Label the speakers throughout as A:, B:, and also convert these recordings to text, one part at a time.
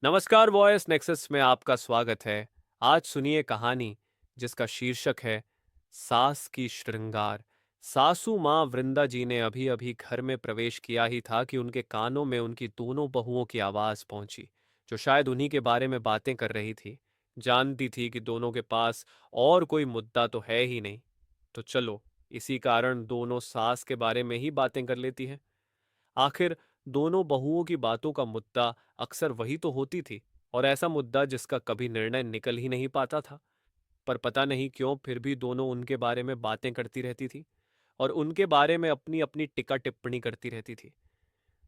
A: नमस्कार voice nexus में आपका स्वागत है। आज सुनिए कहानी जिसका शीर्षक है सास की श्रृंगार। सासू माँ वृंदा जी ने अभी अभी घर में प्रवेश किया ही था कि उनके कानों में उनकी दोनों बहुओं की आवाज पहुंची, जो शायद उन्हीं के बारे में बातें कर रही थी। जानती थी कि दोनों के पास और कोई मुद्दा तो है ही नहीं, तो चलो इसी कारण दोनों सास के बारे में ही बातें कर लेती हैं। आखिर दोनों बहुओं की बातों का मुद्दा अक्सर वही तो होती थी, और ऐसा मुद्दा जिसका कभी निर्णय निकल ही नहीं पाता था। पर पता नहीं क्यों फिर भी दोनों उनके बारे में बातें करती रहती थी और उनके बारे में अपनी अपनी टिक्का टिप्पणी करती रहती थी।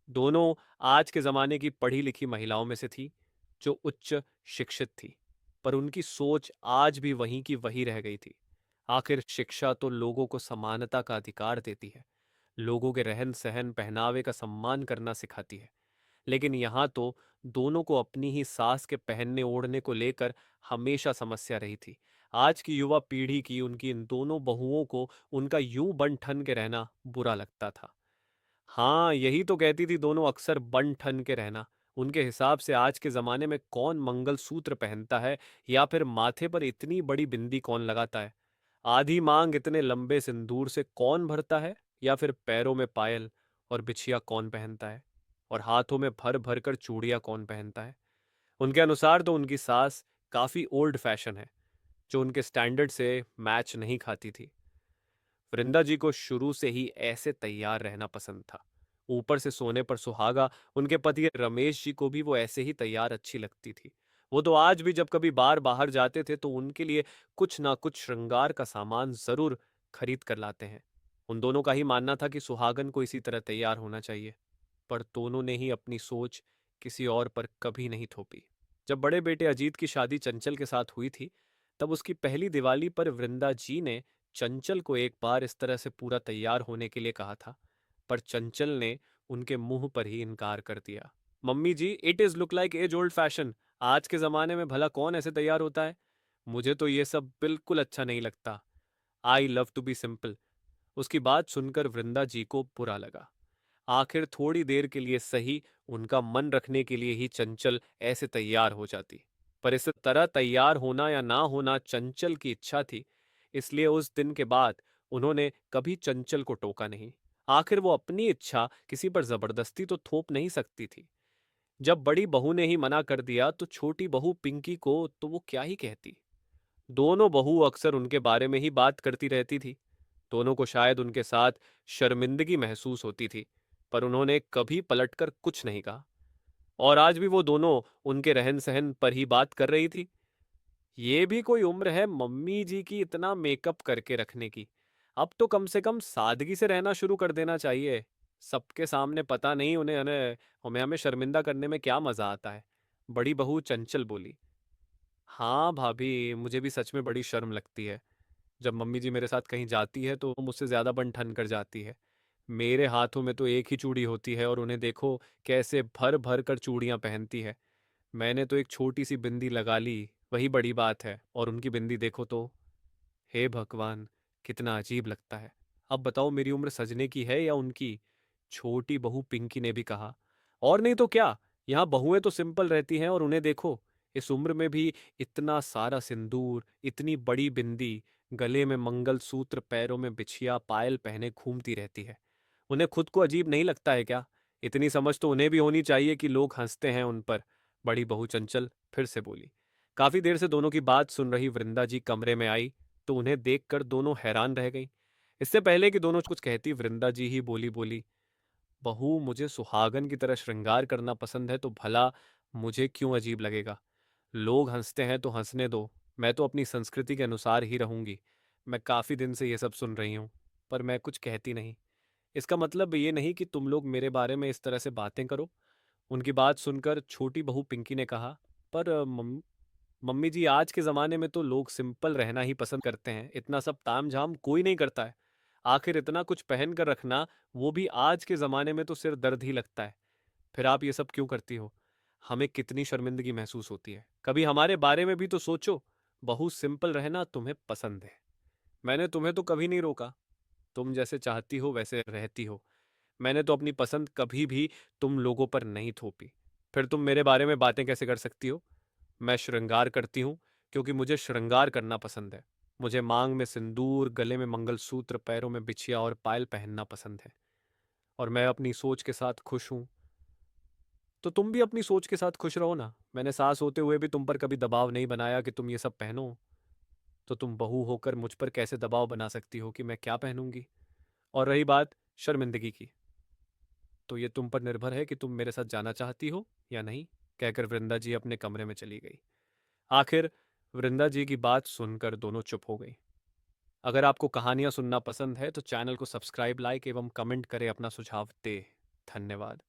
A: दोनों आज के जमाने की पढ़ी लिखी महिलाओं में से थी, जो उच्च शिक्षित थी, पर उनकी सोच आज भी वहीं की वही रह गई थी। आखिर शिक्षा तो लोगों को समानता का अधिकार देती है, लोगों के रहन सहन पहनावे का सम्मान करना सिखाती है। लेकिन यहाँ तो दोनों को अपनी ही सास के पहनने ओढ़ने को लेकर हमेशा समस्या रही थी। आज की युवा पीढ़ी की उनकी इन दोनों बहुओं को उनका यूं बन ठन के रहना बुरा लगता था। हाँ, यही तो कहती थी दोनों अक्सर बन ठन के रहना। उनके हिसाब से आज के जमाने में कौन मंगलसूत्र पहनता है, या फिर माथे पर इतनी बड़ी बिंदी कौन लगाता है। आधी मांग इतने लंबे सिंदूर से कौन भरता है, या फिर पैरों में पायल और बिछिया कौन पहनता है, और हाथों में भर भर कर चूड़ियां कौन पहनता है। उनके अनुसार तो उनकी सास काफी ओल्ड फैशन है, जो उनके स्टैंडर्ड से मैच नहीं खाती थी। वृंदा जी को शुरू से ही ऐसे तैयार रहना पसंद था। ऊपर से सोने पर सुहागा, उनके पति रमेश जी को भी वो ऐसे ही तैयार अच्छी लगती थी। वो तो आज भी जब कभी बार बाहर जाते थे तो उनके लिए कुछ ना कुछ श्रृंगार का सामान जरूर खरीद कर लाते हैं। उन दोनों का ही मानना था कि सुहागन को इसी तरह तैयार होना चाहिए। पर दोनों ने ही अपनी सोच किसी और पर कभी नहीं थोपी। जब बड़े बेटे अजीत की शादी चंचल के साथ हुई थी, तब उसकी पहली दिवाली पर वृंदा जी ने चंचल को एक बार इस तरह से पूरा तैयार होने के लिए कहा था, पर चंचल ने उनके मुंह पर ही इनकार कर दिया। Mummy ji, it is look like age old fashion. आज के जमाने में भला कौन ऐसे तैयार होता है। मुझे तो ये सब बिल्कुल अच्छा नहीं लगता। I love to be simple. उसकी बात सुनकर वृंदा जी को बुरा लगा। आखिर थोड़ी देर के लिए सही, उनका मन रखने के लिए ही चंचल ऐसे तैयार हो जाती। पर इस तरह तैयार होना या ना होना चंचल की इच्छा थी, इसलिए उस दिन के बाद उन्होंने कभी चंचल को टोका नहीं। आखिर वो अपनी इच्छा किसी पर जबरदस्ती तो थोप नहीं सकती थी। जब बड़ी बहू ने ही मना कर दिया तो छोटी बहू पिंकी को तो वो क्या ही कहती। दोनों बहू अक्सर उनके बारे में ही बात करती रहती थी। दोनों को शायद उनके साथ शर्मिंदगी महसूस होती थी, पर उन्होंने कभी पलटकर कुछ नहीं कहा। और आज भी वो दोनों उनके रहन सहन पर ही बात कर रही थी। ये भी कोई उम्र है मम्मी जी की इतना मेकअप करके रखने की। अब तो कम से कम सादगी से रहना शुरू कर देना चाहिए। सबके सामने पता नहीं उन्हें उन्हें हमें हमें शर्मिंदा करने में क्या मजा आता है। बड़ी बहू चंचल बोली। हाँ भाभी, मुझे भी सच में बड़ी शर्म लगती है। जब मम्मी जी मेरे साथ कहीं जाती है तो मुझसे ज्यादा बन ठन कर जाती है। मेरे हाथों में तो एक ही चूड़ी होती है और उन्हें देखो कैसे भर भर कर चूड़ियां पहनती है। मैंने तो एक छोटी सी बिंदी लगा ली, वही बड़ी बात है, और उनकी बिंदी देखो तो। हे भगवान, कितना अजीब लगता है। अब बताओ मेरी उम्र सजने की है या उनकी। छोटी बहू पिंकी ने भी कहा। और नहीं तो क्या, यहाँ बहुएं तो सिंपल रहती हैं और उन्हें देखो, इस उम्र में भी इतना सारा सिंदूर, इतनी बड़ी बिंदी, गले में मंगलसूत्र, पैरों में बिछिया पायल पहने घूमती रहती है। उन्हें खुद को अजीब नहीं लगता है क्या। इतनी समझ तो उन्हें भी होनी चाहिए कि लोग हंसते हैं उन पर। बड़ी बहू चंचल फिर से बोली। काफी देर से दोनों की बात सुन रही वृंदा जी कमरे में आई तो उन्हें देखकर दोनों हैरान रह गईं। इससे पहले कि दोनों कुछ कहती, वृंदा जी ही बोली बोली, बहू मुझे सुहागन की तरह श्रृंगार करना पसंद है तो भला मुझे क्यों अजीब लगेगा। लोग हंसते हैं तो हंसने दो, मैं तो अपनी संस्कृति के अनुसार ही रहूंगी। मैं काफी दिन से ये सब सुन रही हूँ, पर मैं कुछ कहती नहीं। इसका मतलब ये नहीं कि तुम लोग मेरे बारे में इस तरह से बातें करो। उनकी बात सुनकर छोटी बहू पिंकी ने कहा, पर मम्मी जी, आज के ज़माने में तो लोग सिंपल रहना ही पसंद करते हैं, इतना सब ताम-झाम कोई नहीं करता है। आखिर इतना कुछ पहन कर रखना, वो भी आज के ज़माने में तो सिर दर्द ही लगता है। फिर आप ये सब क्यों करती हो? हमें कितनी शर्मिंदगी महसूस होती है। कभी हमारे बारे में भी तो सोचो। बहू सिंपल रहना तुम्हें पसंद है। मैंने तुम्हें तो कभी नहीं रोका। तुम जैसे चाहती हो वैसे रहती हो। मैंने तो अपनी पसंद कभी भी तुम लोगों पर नहीं थोपी। फिर तुम मेरे बारे में बातें कैसे कर सकती हो? मैं श्रृंगार करती हूँ क्योंकि मुझे श्रृंगार करना पसंद है। मुझे मांग में सिंदूर, गले में मंगलसूत्र, पैरों में बिछिया और पायल पहनना पसंद है। और मैं अपनी सोच के साथ खुश हूँ। तो तुम भी अपनी सोच के साथ खुश रहो ना। मैंने सास होते हुए भी तुम पर कभी दबाव नहीं बनाया कि तुम ये सब पहनो। तो तुम बहू होकर मुझ पर कैसे दबाव बना सकती हो कि मैं क्या पहनूंगी? और रही बात शर्मिंदगी की, तो ये तुम पर निर्भर है कि तुम मेरे साथ जाना चाहती हो या नहीं, कहकर वृंदा जी अपने कमरे में चली गई। आखिर वृंदा जी की बात सुनकर दोनों चुप हो गई। अगर आपको कहानियां सुनना पसंद है तो चैनल को सब्सक्राइब, लाइक एवं कमेंट करें, अपना सुझाव दे। धन्यवाद।